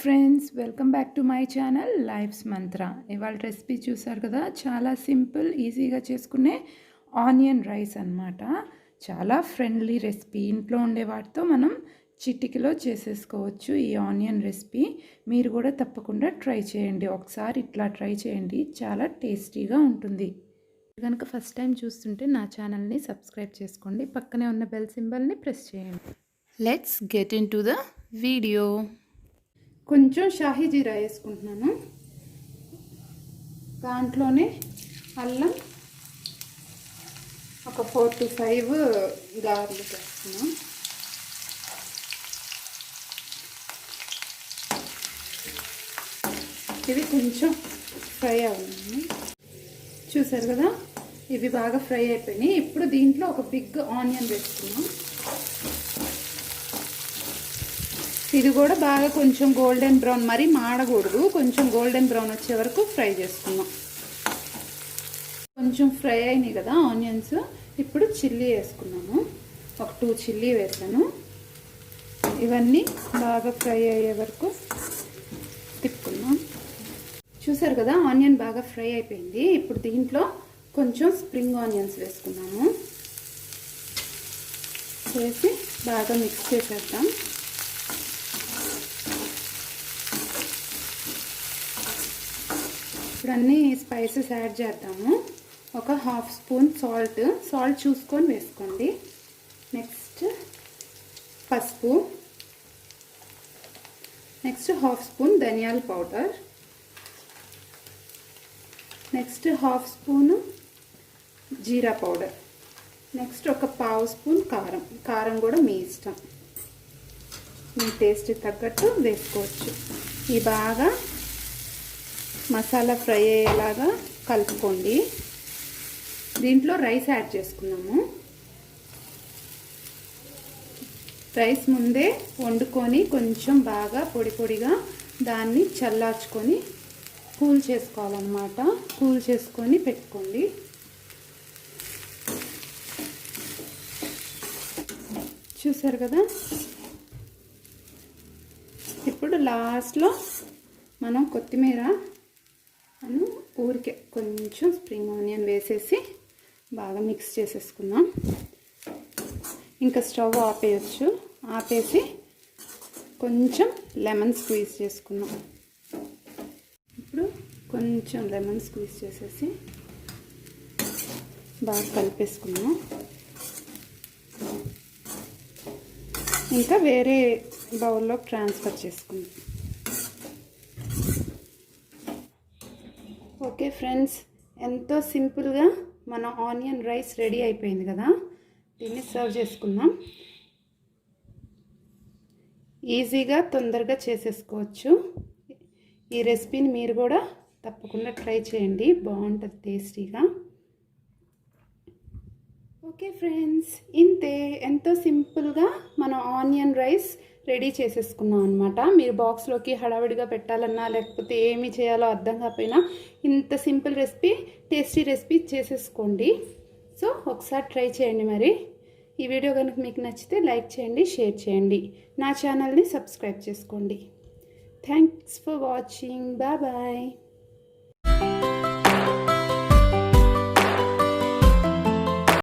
Friends, welcome back to my channel Life's Mantra. ఇవాళ recipe చూసారు కదా, చాలా సింపుల్ ఈజీగా చేసుకునే ఆనియన్ రైస్ అన్నమాట. చాలా ఫ్రెండ్లీ రెసిపీ. ఇంట్లో ఉండే వాటితో మనం చిటికలో చేసేసుకోవచ్చు ఈ ఆనియన్ రెసిపీ. మీరు కూడా తప్పకుండా ట్రై చేయండి. ఒకసారి ఇట్లా ట్రై చేయండి, చాలా టేస్టీగా ఉంటుంది. కనుక ఫస్ట్ టైం చూస్తుంటే నా ఛానల్ని సబ్స్క్రైబ్ చేసుకోండి, పక్కనే ఉన్న బెల్ సింబల్ని ప్రెస్ చేయండి. Let's get in to the video. కొంచెం షాహీ జీరా వేసుకుంటున్నాను. దాంట్లోనే అల్లం ఒక 4 to 5 గార్లిక్ వేస్తున్నాం. ఇవి కొంచెం ఫ్రై అవ్వాలి. చూసారు కదా, ఇవి బాగా ఫ్రై అయిపోయినాయి. ఇప్పుడు దీంట్లో ఒక బిగ్ ఆనియన్ వేసుకున్నాం. ఇది కూడా బాగా కొంచెం గోల్డెన్ బ్రౌన్, మరీ మాడకూడదు, కొంచెం గోల్డెన్ బ్రౌన్ వచ్చే వరకు ఫ్రై చేసుకుందాం. కొంచెం ఫ్రై అయినాయి కదా ఆనియన్స్. ఇప్పుడు చిల్లీ వేసుకున్నాము. ఒక 2 చిల్లీ వేసాను. ఇవన్నీ బాగా ఫ్రై అయ్యే వరకు తిప్పుకున్నాం. చూసారు కదా, ఆనియన్ బాగా ఫ్రై అయిపోయింది. ఇప్పుడు దీంట్లో కొంచెం స్ప్రింగ్ ఆనియన్స్ వేసుకున్నాము. వేసి బాగా మిక్స్ చేసేద్దాం. ఇప్పుడు అన్నీ స్పైసెస్ యాడ్ చేద్దాము. ఒక 1/2 స్పూన్ సాల్ట్ చూసుకొని వేసుకోండి. నెక్స్ట్ పసుపు, నెక్స్ట్ 1/2 స్పూన్ ధనియాల పౌడర్, నెక్స్ట్ 1/2 స్పూన్ జీరా పౌడర్, నెక్స్ట్ ఒక 1/2 స్పూన్ కారం కూడా మీ ఇష్టం, మీ టేస్ట్ తగ్గట్టు వేసుకోవచ్చు. ఈ బాగా మసాలా ఫ్రై అయ్యేలాగా కలుపుకోండి. దీంట్లో రైస్ యాడ్ చేసుకున్నాము. రైస్ ముందే వండుకొని కొంచెం బాగా పొడి పొడిగా దాన్ని చల్లార్చుకొని కూల్ చేసుకోవాలన్నమాట. కూల్ చేసుకొని పెట్టుకోండి. చూసారు కదా, ఇప్పుడు లాస్ట్లో మనం కొత్తిమీర ఊరికే కొంచెం స్ప్రింగ్ ఆనియన్ వేసేసి బాగా మిక్స్ చేసేసుకుందాం. ఇంకా స్టవ్ ఆపేయచ్చు. ఆపేసి కొంచెం లెమన్ స్క్వీజ్ చేసుకుందాం. ఇప్పుడు కొంచెం లెమన్ స్క్వీజ్ చేసేసి బాగా కలిపేసుకుందాం. ఇంకా వేరే బౌల్లో ట్రాన్స్ఫర్ చేసుకుందాం. ఓకే ఫ్రెండ్స్, ఎంతో సింపుల్గా మన ఆనియన్ రైస్ రెడీ అయిపోయింది కదా. దీన్ని సర్వ్ చేసుకుందాం. ఈజీగా తొందరగా చేసేసుకోవచ్చు. ఈ రెసిపీని మీరు కూడా తప్పకుండా ట్రై చేయండి, బాగుంటుంది టేస్టీగా. ఓకే ఫ్రెండ్స్, ఇంతే, ఎంతో సింపుల్గా మన ఆనియన్ రైస్ రెడీ చేసేసుకున్నాం అనమాట. మీరు బాక్స్లోకి హడావిడిగా పెట్టాలన్నా లేకపోతే ఏమి చేయాలో అర్థం కాకపోయినా ఇంత సింపుల్ రెసిపీ, టేస్టీ రెసిపీ చేసేసుకోండి. సో ఒకసారి ట్రై చేయండి. మరి ఈ వీడియో కనుక మీకు నచ్చితే లైక్ చేయండి, షేర్ చేయండి, నా ఛానల్ని సబ్స్క్రైబ్ చేసుకోండి. Thanks for watching. Bye bye.